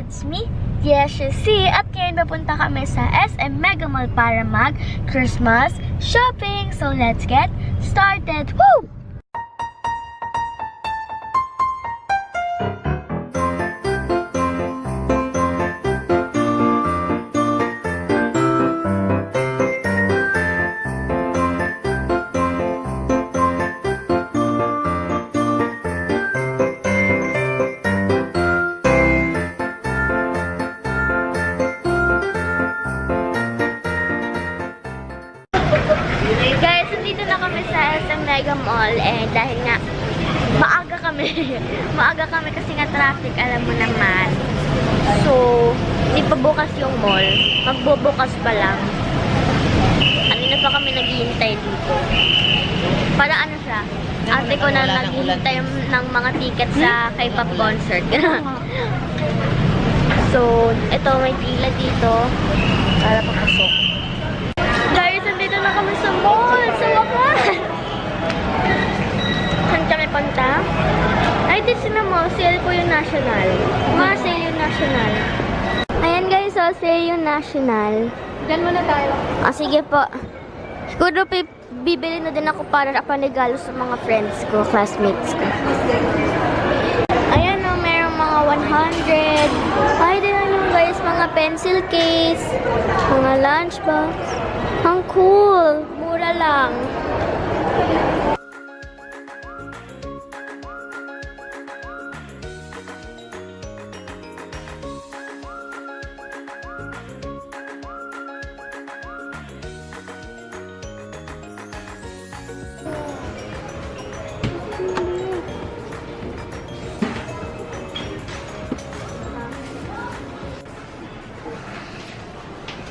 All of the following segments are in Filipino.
it's me, Yesha at ngayon papunta kami sa SM Mega Mall para mag-Christmas shopping. So let's get started! Woo! Guys, nandito na kami sa SM Mega Mall and dahil nga maaga kami kasi nga traffic, alam mo naman. So, hindi pa bukas yung mall. Magbubukas pa lang. Kanina pa kami naghihintay dito. Para ano siya? Ate ko na naghihintay ng mga tickets sa K-pop concert. So, ito may pila dito para papasok. Guys, nandito na kami sa mall! Sa wakas! Saan kami punta? Ay, dito na mall. Sale po yung national. Sale yung national. Ayan guys, so sale yung national. Diyan muna tayo. Sige po. Siguro bibili na din ako para panigalo sa mga friends ko, classmates ko. Ayan o, merong mga 100. Ay, din na yung guys, mga pencil case, mga lunchbox. Ang cool! Mura lang.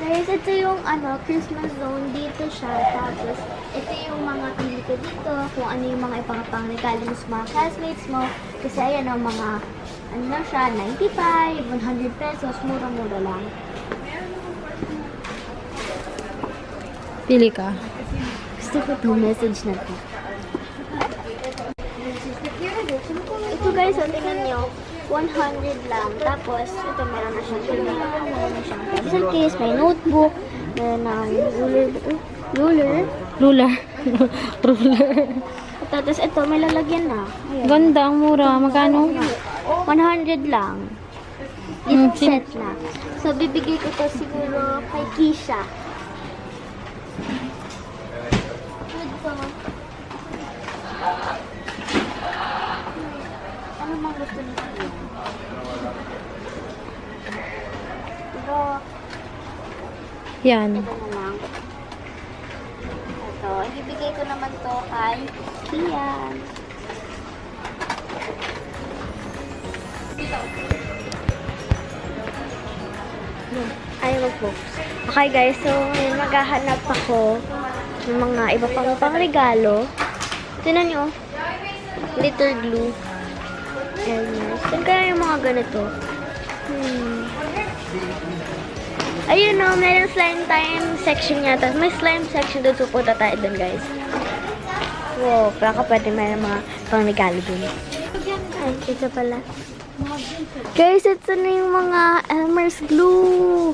Guys, ito yung Christmas zone dito siya. Tapos, ito yung mga pili ko dito. Kung ano yung mga ipangapangregalo mo sa mga classmates mo. Kasi ayan o, mga, ano lang siya, 95, 100 pesos. Mura-mura lang. Pili ka. Gusto ko itong message na to. Ito guys, tingnan nyo. 100 lang. Tapos, ito meron na siyang pencil case, may notebook, meron na ruler. Tapos, ito, may lalagyan na. Ayan. Ganda, ang mura. Magkano? 100 lang. Gift set na. So, bibigay ko to siguro kay Kisha. Good to. Ano mang gusto nito? Yan. Ito na lang. Ito. Ibibigay ko naman to kay Kian. Ay, mag-focus. Okay guys, so ngayon maghahanap ako ng mga iba pang pangregalo. Tignan nyo. Glitter glue. And saan kaya yung mga ganito? Ayun o, meron slime time section yata. May slime section doon. So, punta tayo doon, guys. Wow, baka pwede meron mga pangregalo doon. Ay, ito pala. Guys, ito na yung mga Elmer's glue.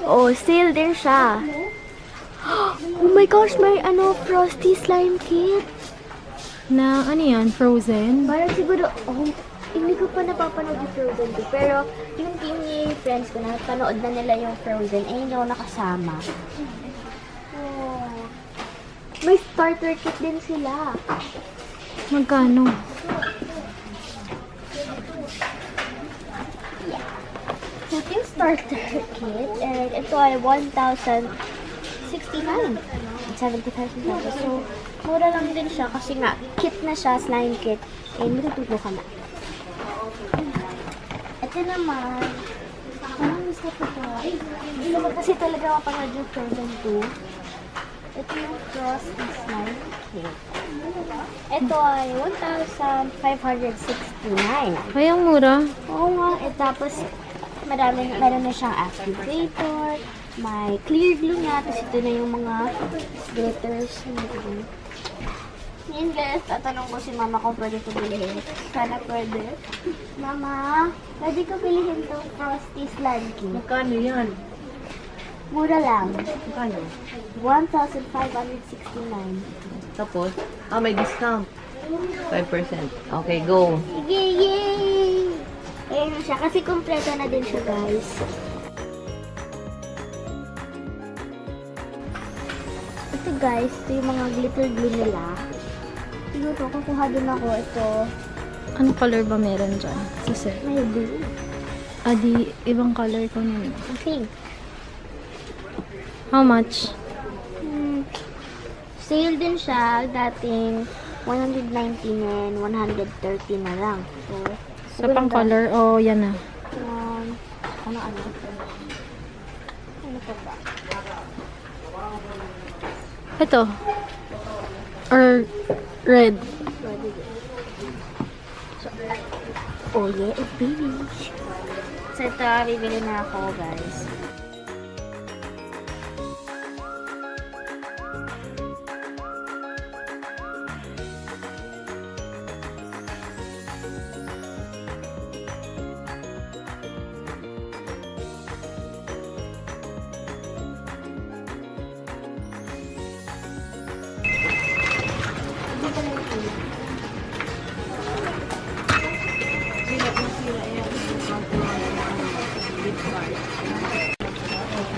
Oh, sale din siya. Oh my gosh, may Frosty slime kit. Na, ano yan? Frozen? Parang siguro, hindi ko pa napapanood yung Frozen 2. Pero, yung team ni friends ko, napanood na nila yung Frozen. Eh, hindi ako nakasama. Oh. May starter kit din sila. Magkano? Yeah. So, ito yung starter kit. And ito ay 1,069. 75 centavos. So, mura lang din siya kasi nga, kit na siya, slime kit. And matutubo ka na. Ito naman, gusto ko ito. Gusto ko kasi talaga mapanood yung Frozen 2. Ito yung Frosty slime kit. Ito ay 1,569. Ay, ang mura. Oo nga. Tapos, meron na siyang activator. May clear glue niya. Tapos ito na yung mga glitters. Ngayon guys, tatanong ko si mama kung pwede ko bilhin. Sana pwede. Mama, pwede ko bilhin tong Frosty Slime Cake. Magkano yan? Mura lang. Magkano? 1,569. Tapos, may discount. 5%. Okay, go. Yay! Yay! Ayan na siya. Kasi kompleto na din siya, guys. Ito, guys. Ito yung mga glitter glue nila. Siguro, kukuha din ako ito. Ano color ba meron dyan? Sa set. May blue. Di ibang color ko nyo. I think. How much? Sale din siya. Dating 119 and 130 na lang. So, Sa pang color, yan na. Ano? Ano pa ba? Ito. Or red. Oh yeah, baby. So ito, bibili na ako, guys.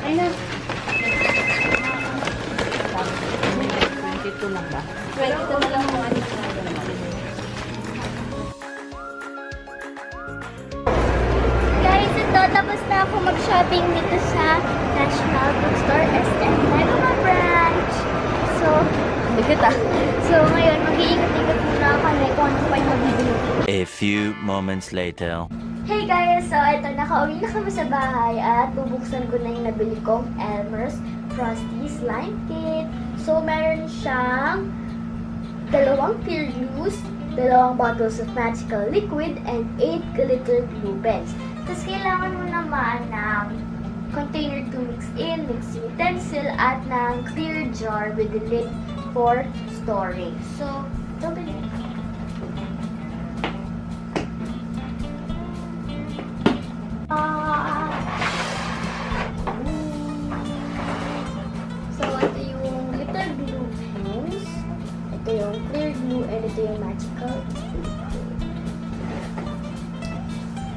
Ayun. 22 lang ba? 22 na lang kung ano. Guys, ito, tapos na ako mag-shopping dito sa National Bookstore SM Mega Branch. So, ngayon, mag-iikot-ikot muna kami kung ano pa yung mabibili. A few moments later. Hey guys! So, ito, nakauwi na kami sa bahay at bubuksan ko na yung nabili kong Elmer's Frosty Slime Kit. So, meron siyang 2 clear glues, 2 bottles of magical liquid, and 8 glitter glue pens. Tapos, kailangan mo naman ng container to mix in, mixing utensil, at ng clear jar with the lid for storing. So, ito bilhin. So, ito yung glitter glue pens. Ito yung clear glue, and ito yung magical.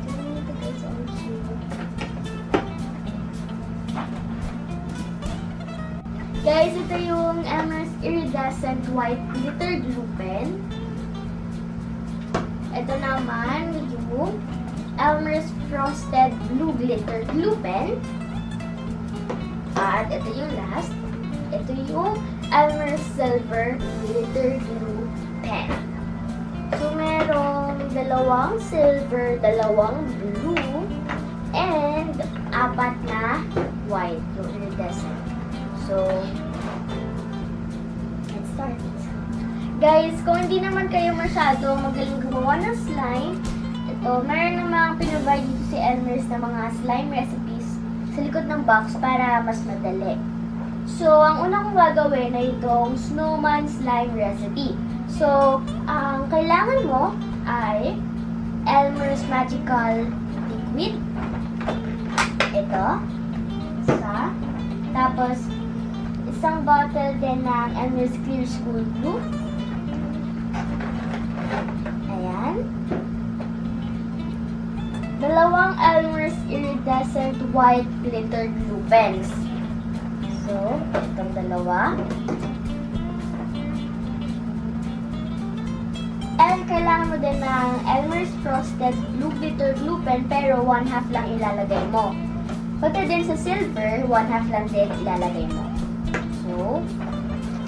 Ito guys, ang cute. Guys, ito yung Elmer's Iridescent White Glitter Glue Pen. Ito naman yung Elmer's Frosted Blue Glitter Glue Pen. At ito yung last. Ito yung Elmer's Silver Glitter Glue Pen. So, merong 2 silver, 2 blue, and 4 na white, yung iridescent. So, let's start. Guys, kung hindi naman kayo masyado magaling gumawa ng slime, ito, meron namang pinrovide dito si Elmer's na mga slime recipes sa likod ng box para mas madali. So, ang una kong gagawin ay itong snowman slime recipe. So, ang kailangan mo ay Elmer's Magical Liquid. Ito. Isa. Tapos, isang bottle din ng Elmer's Clear School Glue. Ayan. 2 Elmer's Iridescent White Glitter Glue Pens. So, itong 2. And kailangan mo din ng Elmer's Frosted Blue Glitter Glue Pen, pero 1/2 lang ilalagay mo. Pati din sa silver, 1/2 lang din ilalagay mo. So,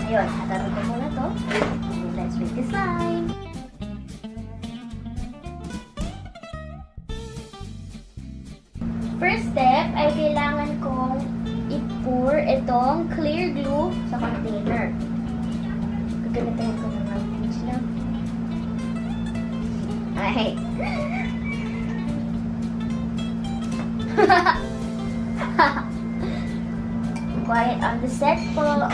ayun, hatarin ko muna to. And let's make the slime. First step ay kailangan kong i-pour itong clear glue sa container. Gaganitahin ko ng pinch lang. Ay. Quiet on the set po.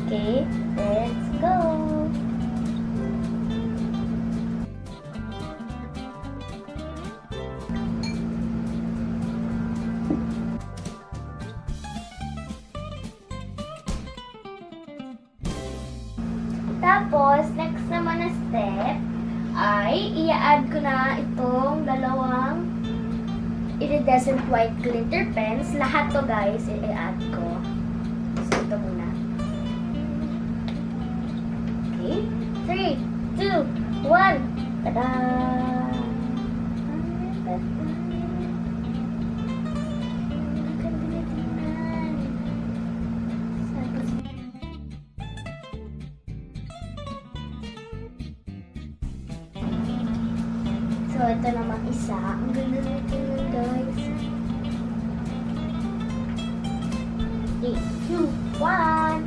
Okay, let's go. Tapos, next naman na step ay i-add ko na itong dalawang iridescent white glitter pens. Lahat to guys, i-add ko. So, ito muna. Okay. 3, 2, 1. Tada! Ang ganda na tingnan. So, ito naman isa. Ang ganda na tingnan guys. 3, 2, 1.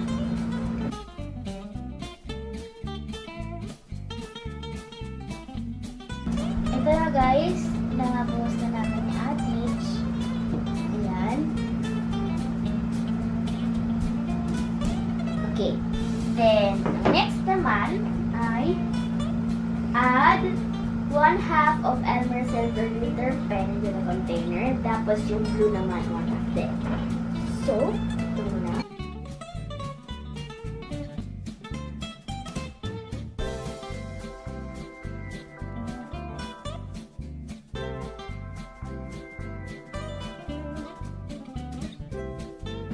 Ito na guys, nangabuhos na namin ni Atich. Ayan. Okay. Then, next naman ay add 1/2 of Elmer Silver Glitter Pen into the container. Tapos yung blue naman, 1/2 din. So, ito muna.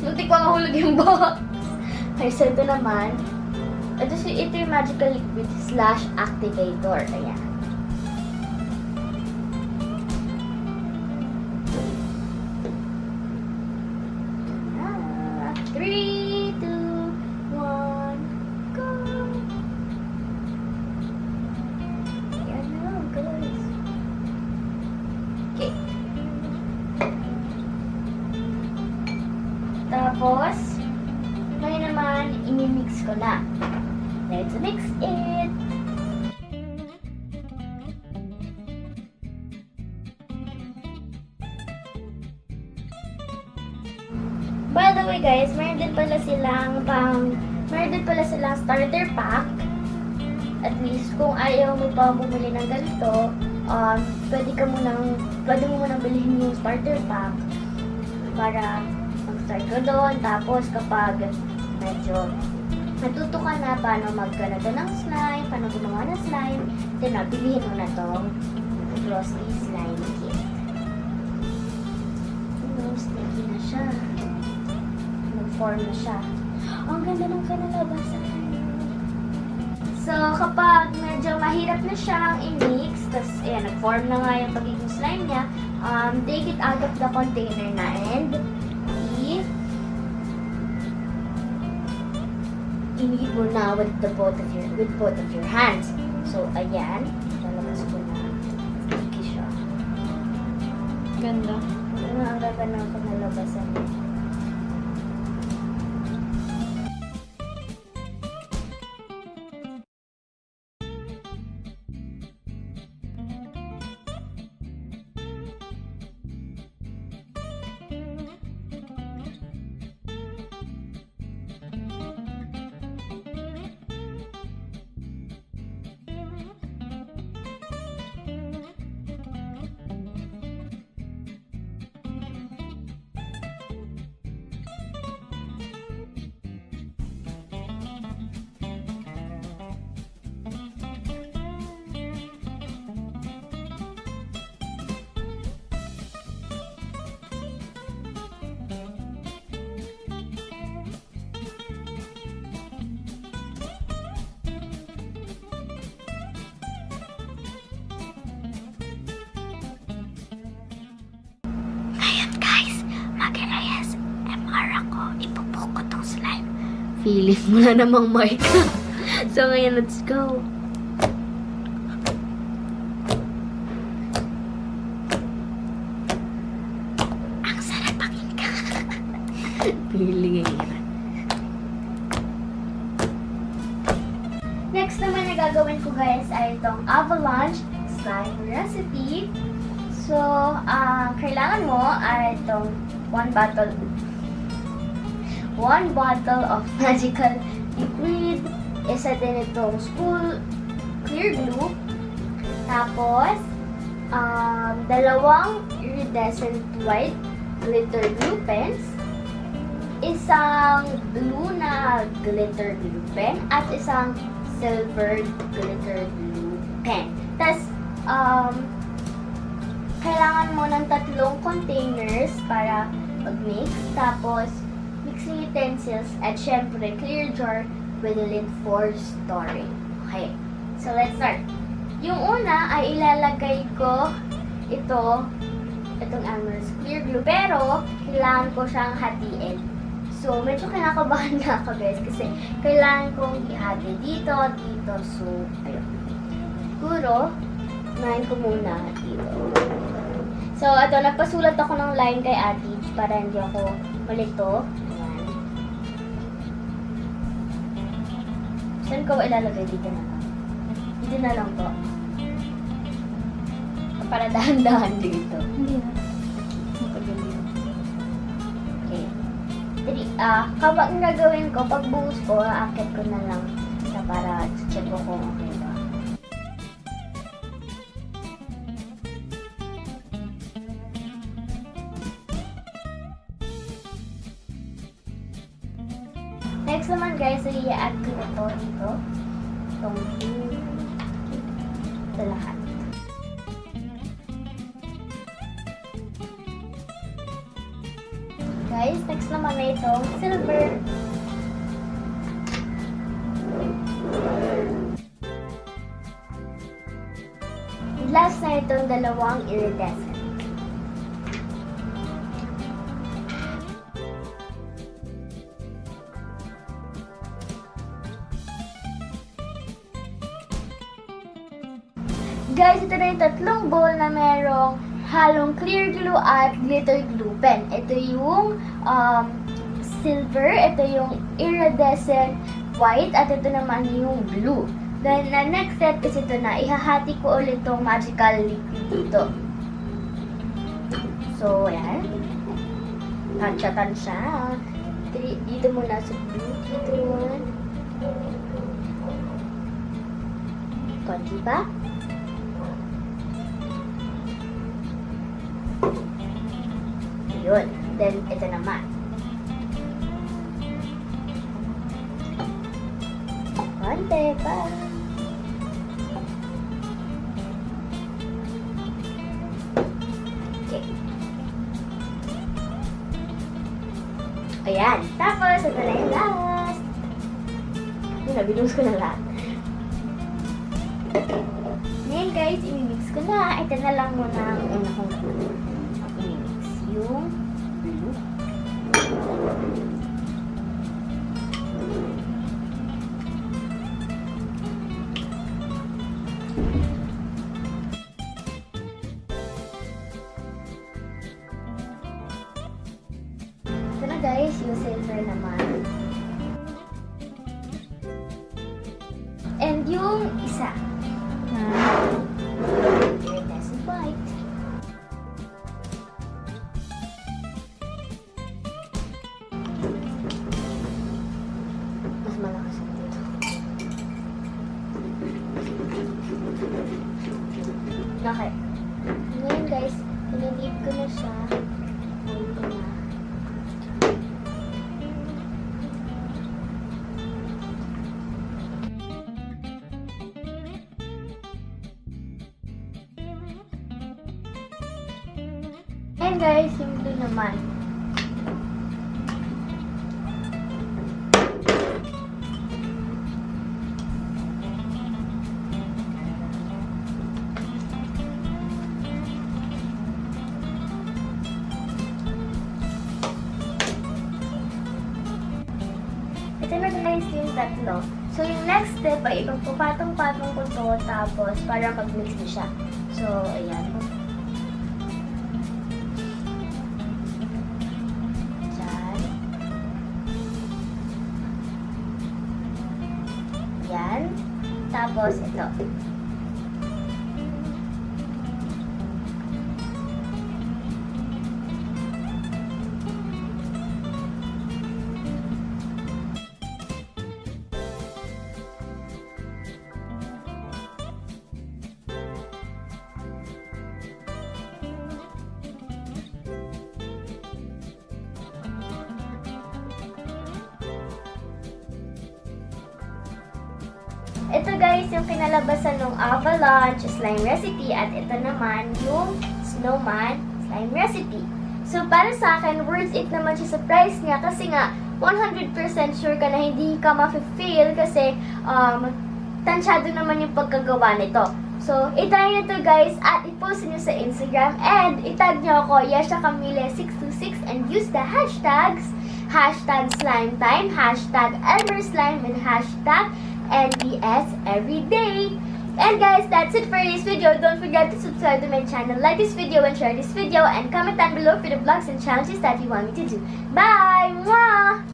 Muntik pa mahulog yung box. Okay, so ito naman. Ito yung magical liquid / activator. Ayan. Ah, 3, 2, 1, go! Ayan na, guys. Okay. Tapos, ngayon naman, i-mix ko na. Let's mix it! By the way guys, meron din pala silang starter pack. At least, kung ayaw mo pa bumili ng ganito, pwede mo munang bilhin yung starter pack para mag-start ko doon. Tapos kapag medyo natuto ka na paano magganito ng slime, paano gumawa ng slime, then nabilihin mo na tong Frosty Slime Kit. Sticky na siya. Nag-form na siya. Ang ganda ng kanalabasan. So, kapag medyo mahirap na siyang i-mix, tapos ayan, nag-form na nga yung pagiging slime niya, take it out of the container na and i-knead mo na with both of your hands. So, ayan. Lalabas ko na. Sticky siya. Ganda. Ano ang gagana ko nalabasan niya? Feeling mo na namang mark. So ngayon, let's go. Ang sarap pakinggan. Feeling. Next naman na gagawin ko guys ay itong avalanche slime recipe. So, kailangan mo ay itong 1 bottle of magical liquid, isa din itong spool clear glue, tapos 2 iridescent white glitter glue pens, isang blue na glitter glue pen, at isang silver glitter glue pen. Tapos, kailangan mo ng 3 containers para mag-mix. Tapos, mixing utensils at syempre, clear jar with a lid for storing. Okay, so let's start. Yung una ay ilalagay ko itong Amber's clear glue, pero kailangan ko siyang hatiin. So, medyo kinakabahan nga ako guys kasi kailangan kong ihati dito. So, ayun. Siguro, unahin ko muna dito. So, ito, nagpasulat ako ng line kay Ate para hindi ako malito. Ayan. Saan ko ilalagay? Dito na lang. Dito na lang po. Para dahan-dahan dito. Hindi na. Okay. Kapag gagawin ko, pagbuhos ko, aakit ko na lang na para check ko kung okay ba. Next naman guys, so i-add ko na to dito. Itong ito lahat. Guys, next naman na itong silver. Last na itong dalawang iridescent. Guys, ito na yung 3 bowl na merong halong clear glue at glitter glue pen. Ito yung silver, ito yung iridescent white, at ito naman yung blue. Then, the next step is ito na. Ihahati ko ulit itong magical liquid dito. So, ayan. Tansya-tansya. Dito muna sa blue. Dito muna. Konti pa. Yun. Then, ito naman. Konti pa. Okay. Ayan. Tapos, ito na yung last. Yun na, binus ko na lahat. Ngayon guys, imimix ko na. Ito na lang muna ang una kong imimix. Yung blue. Ito na guys, yung silver naman. And yung isa. Iridescent white. Mas malakas ang dito. Okay. Ngayon guys, pinanip ko na siya. Hold ko na. And guys, yung blue naman. Ito na guys yung tatlo. So yung next step ay ipagpapatong-patong ko to, tapos para mag-mix na siya. So, ayan. Yan. Tapos, ito. ito guys yung kinalabasan ng avalanche slime recipe at ito naman yung snowman slime recipe. So para sa akin, worth it naman siya sa price niya kasi nga 100% sure ka na hindi ka ma-fail kasi tansyado naman yung pagkagawa nito. So, itry nyo to guys at i-post nyo sa Instagram and itag nyo ako, Yesha Camille 626 and use the hashtags #slimetime, #elmerslime, and #NBS everyday. And guys, that's it for this video. Don't forget to subscribe to my channel, like this video, and share this video, and comment down below for the vlogs and challenges that you want me to do. Bye! Mwah!